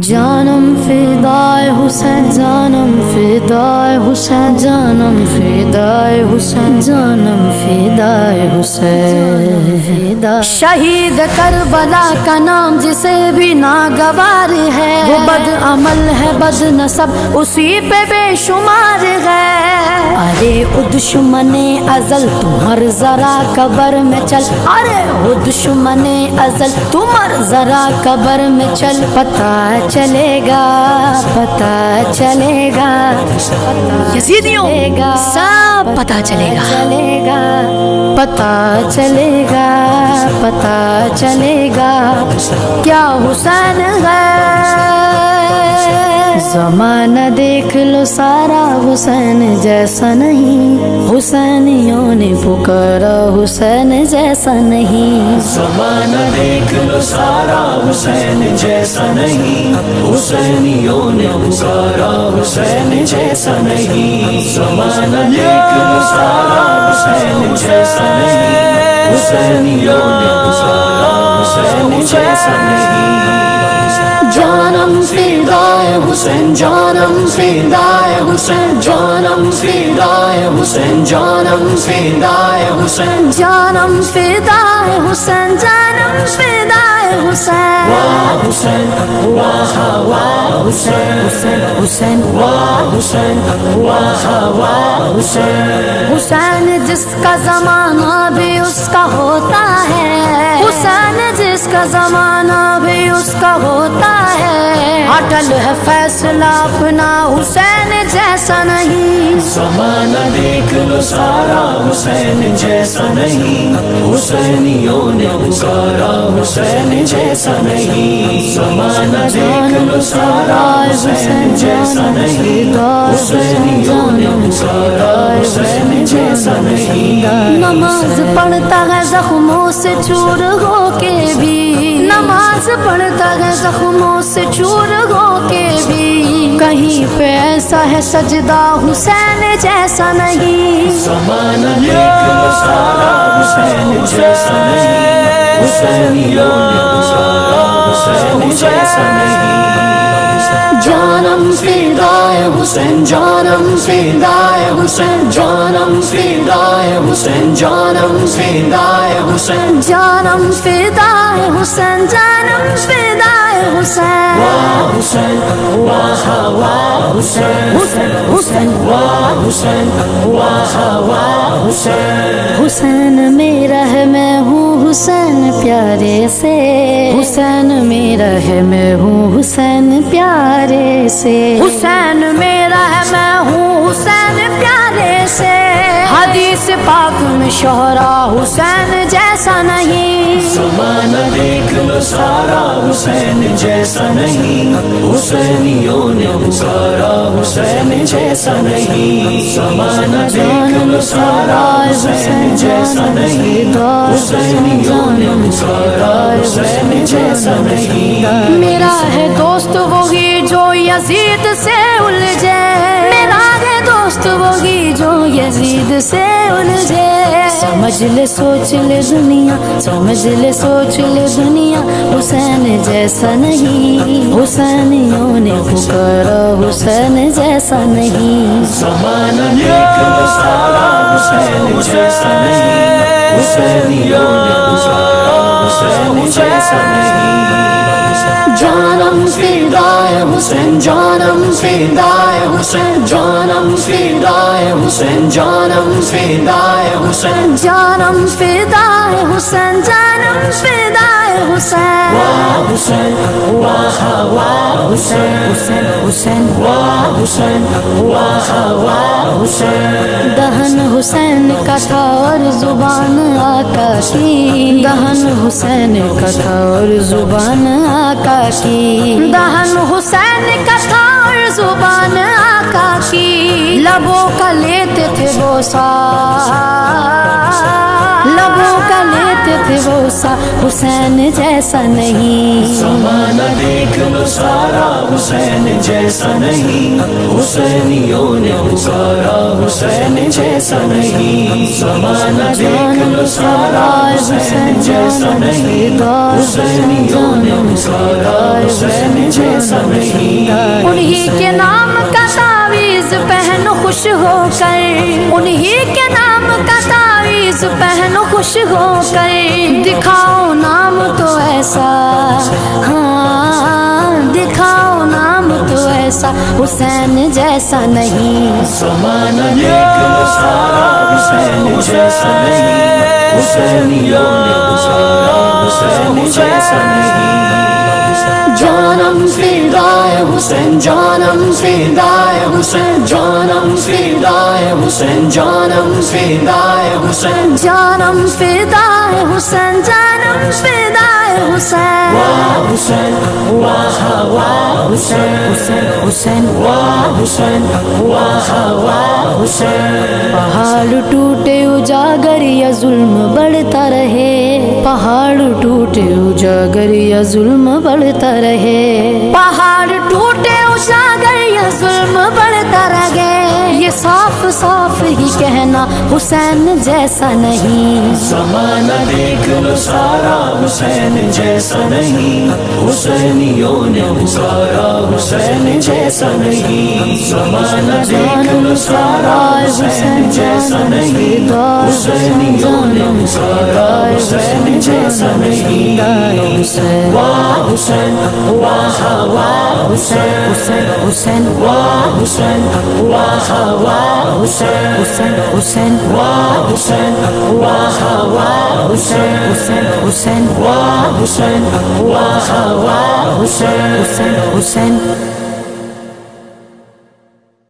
جانم فدائے حسین، جانم فدائے حسین، جانم فدائے حسین، جانم فدائے حسین۔ شہید کربلا کا نام جسے بھی ناگوار ہے، وہ بد عمل ہے بد نسب اسی پہ بے شمار ہے۔ ارے او دشمن ازل تمہار ذرا قبر میں چل، ارے او دشمن ازل تمہار ذرا قبر میں چل، پتہ چلے گا پتہ چلے گا، یزیدیوں سب پتہ چلے گا، پتہ چلے گا، پتہ چلے گا کیا حسین ہے۔ زمانہ دیکھ لو سارا حسین جیسا نہیں، حسینیوں نے پکارا حسین جیسا نہیں۔ زمانہ دیکھ لو سارا حسین جیسا نہیں، حسینیوں نے پکارا حسین جیسا نہیں۔ زمانہ دیکھ لو سارا حسین جیسا نہیں، حسینیوں نے پکارا حسین جیسا نہیں۔ جانم فدائے حسین، جانم فدائے حسین، جانم فدائے حسین، جانم فدائے حسین، جانم فدائے حسین، جانم فدائے حسین۔ واہ حسین واہ واہ حسین، حسین واہ حسین واہ واہ حسین۔ حسین جس کا زمانہ بھی اس کا ہوتا ہے، حسین جس کا زمانہ بھی اس کا ہوتا ہے، اٹل ہے فیصلہ اپنا حسین جیسا نہیں۔ زمانہ دیکھ لو سارا حسین جیسا نہیں، حسینیوں نے پکارا حسین جیسا نہیں۔ زمانہ دیکھ لو سارا حسین جیسا نہیں، حسینیوں نے پکارا حسین جیسا نہیں۔ نماز پڑھتا ہے زخموں سے چور ہو کے بھی، نماز پڑھتا ہے زخموں سے چور ہو کے بھی، کہیں پہ ایسا ہے سجدہ حسین جیسا نہیں۔ زمانہ دیکھ لو سارا حسین جیسا نہیں، حسینیوں نے پکارا حسین جیسا نہیں۔ جانم فدائے حسین، جانم فدائے حسین، جانم فدائے حسین، جانم فدائے حسین، جانم فدائے حسین، جانم فدائے حسین۔ واہ حسین واہ واہ حسین، حسین واہ حسین واہ واہ حسین۔ حسین میرا ہے میں ہوں حسین پیارے سے، حسین میرا ہے میں ہوں حسین پیارے سے، حسین میرا ہے میں ہوں حسین پیارے سے۔ حدیث پاک میں شہرا حسین جیسا نہیں۔ زمانہ دیکھ لو سارا حسین جیسا نہیں، حسینیوں نے پکارا حسین جیسا نہیں۔ زمانہ دیکھ لو سارا حسین جیسا نہیں، حسینیوں نے پکارا حسین جیسا نہیں۔ میرا ہے دوست وہی جو یزید سے الجھے، میرا ہے دوست وہی جو یزید سے الجھے۔ سمجھ لے سوچ لے دنیا، سمجھ لے سوچ لے دنیا، حسین جیسا نہیں، حسینیوں نے پکارا حسین جیسا نہیں۔ زمانہ دیکھ لو سارا حسین جیسا نہیں، حسینیوں نے پکارا حسین جیسا نہیں۔ جانم فدائے حسین، جانم فدائے حسین، جانم فدائے حسین، جانم فدائے حسین، جانم فدائے حسین، جانم فدائے حسین۔ واہ حسین واہ واہ حسین، حسین واہ حسین واہ واہ حسین۔ دہن حسین کا تھا اور زبان آقا کی، دہن حسین کا تھا اور زبان آقا کی، دہن حسین کا تھا اور زبان آقا کی، لبوں کا لیتے تھے وہ سا، لبوں کا لیتے تھے وہ سا، حسین جیسا نہیں۔ زمانہ دیکھ لو سارا حسین جیسا نہیں، حسینیوں نے پکارا حسین جیسا نہیں۔ زمانہ دیکھ لو سارا حسین جیسا نہیں، حسینیوں نے پکارا حسین جیسا ہو کر انہی کے نام کا تعویذ پہنو خوش ہو کر دکھاؤ نام تو ایسا ہاں دکھاؤ نام تو ایسا حسین جیسا نہیں زمانہ دیکھ لو سارا حسین جیسا نہیں حسینیوں نے گزارا حسین جیسا نہیں جانم فدائے حسین جانم فدائے حسین جانم فدائے حسین جانم فدائے حسین جانم فدائے حسین جانم فدائے حسین واہ حسین واہ واہ حسین حسین حسین واہ حسین واہ واہ حسین پہاڑ ٹوٹے اجاگر یا ظلم بڑھتا رہے پہاڑ ٹوٹے اجاگر یا ظلم بڑھتا رہے پہاڑ ٹوٹے اجاگر یا ظلم بڑھتا رہے یہ صاف صاف ہی کہنا حسین جیسا نہیں زمانہ دیکھ لو سارا حسین جیسا نہیں حسینیوں نے گزارا حسین جیسا نہیں زمانہ دیکھ لو سارا حسین جیسا نہیں حسینیوں نے گزارا حسین جیسا نہیں واہ حسین واہ واہ حسین حسین حسین واہ حسین واہ واہ حسین حسین حسین واہ حسین واہ واہ حسین حسین حسین واہ حسین واہ واہ حسین حسین حسین